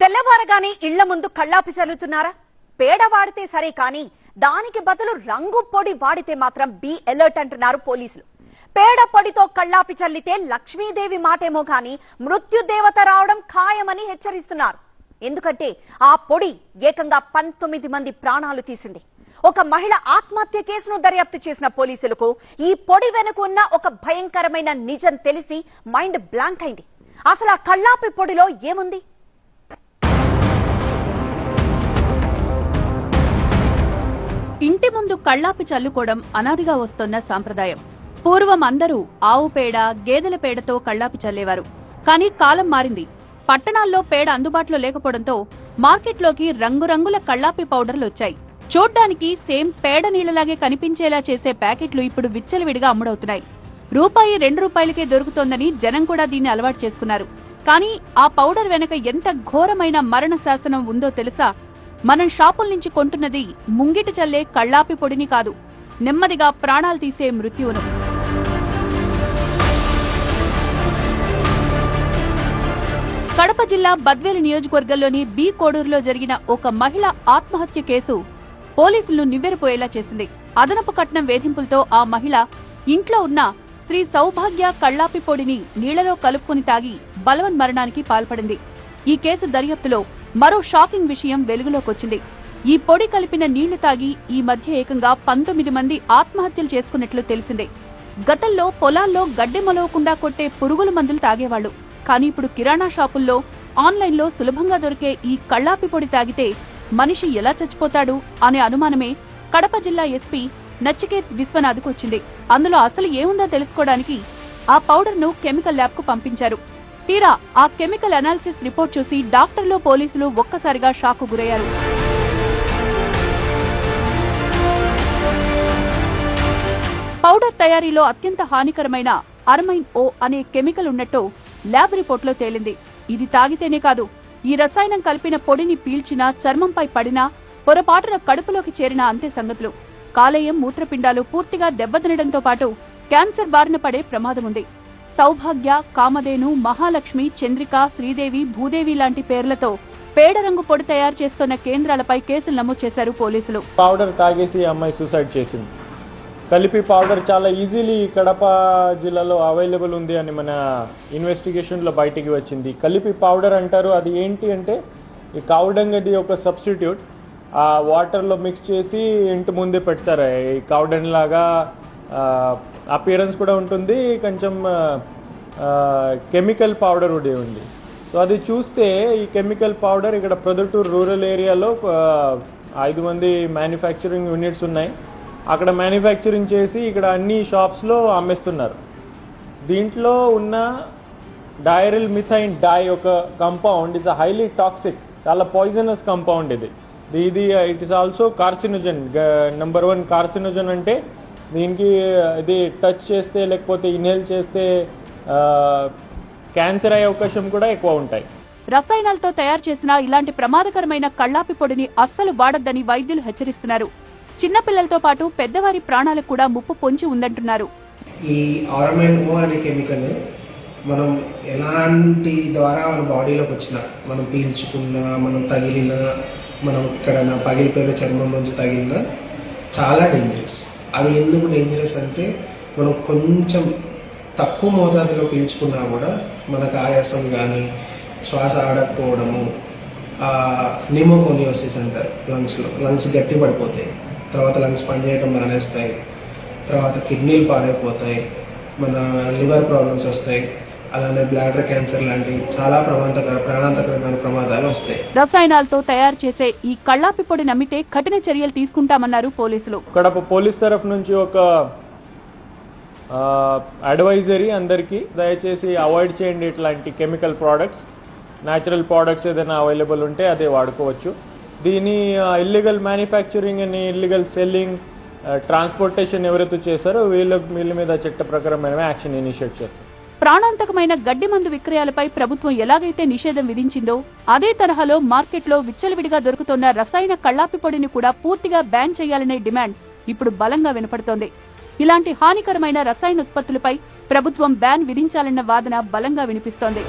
తెల్లవారగానే ఇళ్ల ముందు కళ్ళాపి చల్లుతున్నారా? పేడ వాడితే సరే కానీ దానికి బదులు రంగు పొడి వాడితే మాత్రం బీ అలర్ట్ అంటున్నారు పోలీసులు. పేడ పొడితో కళ్ళాపి చల్లితే లక్ష్మీదేవి మాటేమో కానీ మృత్యుదేవత రావడం ఖాయమని హెచ్చరిస్తున్నారు. ఎందుకంటే ఆ పొడి ఏకంగా 19 మంది ప్రాణాలు తీసింది. ఒక మహిళ ఆత్మహత్య కేసును దర్యాప్తు చేసిన పోలీసులకు ఈ పొడి వెనుక ఉన్న ఒక భయంకరమైన నిజం తెలిసి మైండ్ బ్లాంక్ అయింది. అసలు ఆ కళ్ళాపి పొడిలో ఏముంది? ఇంటి ముందు కళ్ళాపి చల్లుకోవడం అనాదిగా వస్తోన్న సాంప్రదాయం. పూర్వం అందరూ ఆవు పేడ, గేదెల పేడతో కళ్ళాపి చల్లేవారు. కానీ కాలం మారింది. పట్టణాల్లో పేడ అందుబాటులో లేకపోవడంతో మార్కెట్లోకి రంగురంగుల కళ్ళాపి పౌడర్లు వచ్చాయి. చూడ్డానికి సేమ్ పేడ నీళ్లలాగే కనిపించేలా చేసే ప్యాకెట్లు ఇప్పుడు విచ్చలవిడిగా అమ్ముడవుతున్నాయి. రూపాయి 2 రూపాయలకే దొరుకుతోందని జనం కూడా దీన్ని అలవాటు చేసుకున్నారు. కానీ ఆ పౌడర్ వెనక ఎంత ఘోరమైన మరణ శాసనం ఉందో తెలుసా? మనం షాపుల నుంచి కొంటున్నది ముంగిట చల్లే కళ్ళాపి పొడిని కాదు, నెమ్మదిగా ప్రాణాలు తీసే మృత్యువును. కడప జిల్లా బద్వేలు నియోజకవర్గంలోని బి కోడూరులో జరిగిన ఒక మహిళ ఆత్మహత్య కేసు పోలీసులను నివ్వెరపోయేలా చేసింది. అదనపు కట్నం వేధింపులతో ఆ మహిళ ఇంట్లో ఉన్న శ్రీ సౌభాగ్య కళ్ళాపి పొడిని నీళ్లలో కలుపుకుని తాగి బలవన్మరణానికి పాల్పడింది. ఈ కేసు దర్యాప్తులో మరో షాకింగ్ విషయం వెలుగులోకొచ్చింది. ఈ పొడి కలిపిన నీళ్లు తాగి ఈ మధ్య ఏకంగా 19 మంది ఆత్మహత్యలు చేసుకున్నట్లు తెలిసిందే. గతంలో పొలాల్లో గడ్డి మొలవకుండా కొట్టే పురుగుల మందులు తాగేవాళ్లు. కానీ ఇప్పుడు కిరాణా షాపుల్లో, ఆన్లైన్లో సులభంగా దొరికే ఈ కళ్ళాపి పొడి తాగితే మనిషి ఎలా చచ్చిపోతాడు అనే అనుమానమే కడప జిల్లా ఎస్పీ నచికేత్ విశ్వనాథ్కు వచ్చింది. అందులో అసలు ఏముందో తెలుసుకోవడానికి ఆ పౌడర్ ను కెమికల్ ల్యాబ్ కు పంపించారు. తీరా ఆ కెమికల్ అనాలిసిస్ రిపోర్ట్ చూసి డాక్టర్లు, పోలీసులు ఒక్కసారిగా షాక్ గురయ్యారు. పౌడర్ తయారీలో అత్యంత హానికరమైన అర్మైన్ ఓ అనే కెమికల్ ఉన్నట్టు ల్యాబ్ రిపోర్టులో తేలింది. ఇది తాగితేనే కాదు, ఈ రసాయనం కలిపిన పొడిని పీల్చినా, చర్మంపై పడినా, పొరపాటున కడుపులోకి చేరినా అంతే సంగతులు. కాలేయం, మూత్రపిండాలు పూర్తిగా దెబ్బతినడంతో పాటు క్యాన్సర్ బారిన పడే ప్రమాదముంది. సౌభాగ్య, కామధేను, మహాలక్ష్మి, చంద్రిక, శ్రీదేవి, భూదేవి లాంటి పేర్లతో పేడ రంగు పొడి తయారు చేస్తున్న కేంద్రాలపై కేసులు నమోదు చేశారు పోలీసులు. పౌడర్ తాగేసి అమ్మాయి సూసైడ్ చేసింది. కలిపి పౌడర్ చాలా ఈజీలీ కడప జిల్లాలో అవైలబుల్ ఉంది అని మన ఇన్వెస్టిగేషన్లో బయటికి వచ్చింది. కలిపి పౌడర్ అంటారు. అది ఏంటి అంటే ఈ కౌడంగ్, అది ఒక సబ్స్టిట్యూట్. ఆ వాటర్లో మిక్స్ చేసి ఇంటి ముందే పెడతారు. ఈ కౌడంగ్ లాగా అపియరెన్స్ కూడా ఉంటుంది, కొంచెం కెమికల్ పౌడర్ కూడా ఉంది. సో అది చూస్తే ఈ కెమికల్ పౌడర్ ఇక్కడ ప్రొద్దుటూరు రూరల్ ఏరియాలో 5 మంది మ్యానుఫ్యాక్చరింగ్ యూనిట్స్ ఉన్నాయి. అక్కడ మ్యానుఫ్యాక్చరింగ్ చేసి ఇక్కడ అన్ని షాప్స్లో అమ్మేస్తున్నారు. దీంట్లో ఉన్న డైరిల్ మిథైన్ డై ఒక compound is a highly toxic, చాలా పాయిజనస్ కంపౌండ్. ఇది it is also carcinogen, number 1 carcinogen. అంటే దీనికి ఇది టచ్ చేస్తే లేకపోతే ఇన్హేల్ చేస్తే క్యాన్సర్ అయ్యే అవకాశం కూడా ఎక్కువ ఉంటాయి. రసాయనాలతో తయారు చేసిన ఇలాంటి ప్రమాదకరమైన కళ్ళాపి పొడిని అస్సలు వాడొద్దని వైద్యులు హెచ్చరిస్తున్నారు. చిన్నపిల్లలతో పాటు పెద్దవారి ప్రాణాలకు కూడా ముప్పు పొంచి ఉందంటున్నారు. ఈ ఆర్మైన్ ఓ అనే కెమికల్ మనం ఎలాంటి ద్వారా మన బాడీలోకి వచ్చినా, మనం పీల్చుకున్నా, మనం తగిలినా, మనం ఇక్కడ పగిలిపోయిన చర్మం నుంచి తగిలినా చాలా డేంజరస్. అది ఎందుకు డేంజరస్ అంటే మనం కొంచెం తక్కువ మోతాదులో పీల్చుకున్నా కూడా మనకు ఆయాసం కానీ, శ్వాస ఆడకపోవడము, నిమోకోనియోసిస్ అంటారు. లంగ్స్ గట్టి పడిపోతాయి, తర్వాత లంగ్స్ పనిచేయడం మానేస్తాయి, తర్వాత కిడ్నీలు పాడైపోతాయి, మన లివర్ ప్రాబ్లమ్స్ వస్తాయి, అలానే బ్లాడర్ క్యాన్సర్ లాంటి చాలా ప్రాణాంతకరమైన ప్రమాదాలు వస్తాయి. రసాయనాలతో తయారు చేసే ఈ కళ్ళాపి పొడి నమ్మితే కఠిన చర్యలు తీసుకుంటామన్నారు పోలీసులు. కడప పోలీస్ తరఫు నుంచి ఒక అడ్వైజరీ అందరికీ, దయచేసి అవాయిడ్ చేయండి ఇట్లాంటి కెమికల్ ప్రోడక్ట్స్. న్యాచురల్ ప్రోడక్ట్స్ ఏదైనా అవైలబుల్ ఉంటే అదే వాడుకోవచ్చు. దీని ఇల్లీగల్ మ్యానుఫ్యాక్చరింగ్ అని, ఇల్లీగల్ సెల్లింగ్, ట్రాన్స్పోర్టేషన్ ఎవరైతే చేశారో వీళ్ళ మీద చట్ట ప్రకారమైన యాక్షన్ ఇనిషియేట్ చేస్తారు. ప్రాణాంతకమైన గడ్డి మందు విక్రయాలపై ప్రభుత్వం ఎలాగైతే నిషేధం విధించిందో అదే తరహాలో మార్కెట్లో విచ్చలవిడిగా దొరుకుతున్న రసాయన కళ్ళాపి పొడిని కూడా పూర్తిగా బ్యాన్ చేయాలనే డిమాండ్ ఇప్పుడు బలంగా వినపడుతోంది. ఇలాంటి హానికరమైన రసాయన ఉత్పత్తులపై ప్రభుత్వం బ్యాన్ విధించాలన్న వాదన బలంగా వినిపిస్తోంది.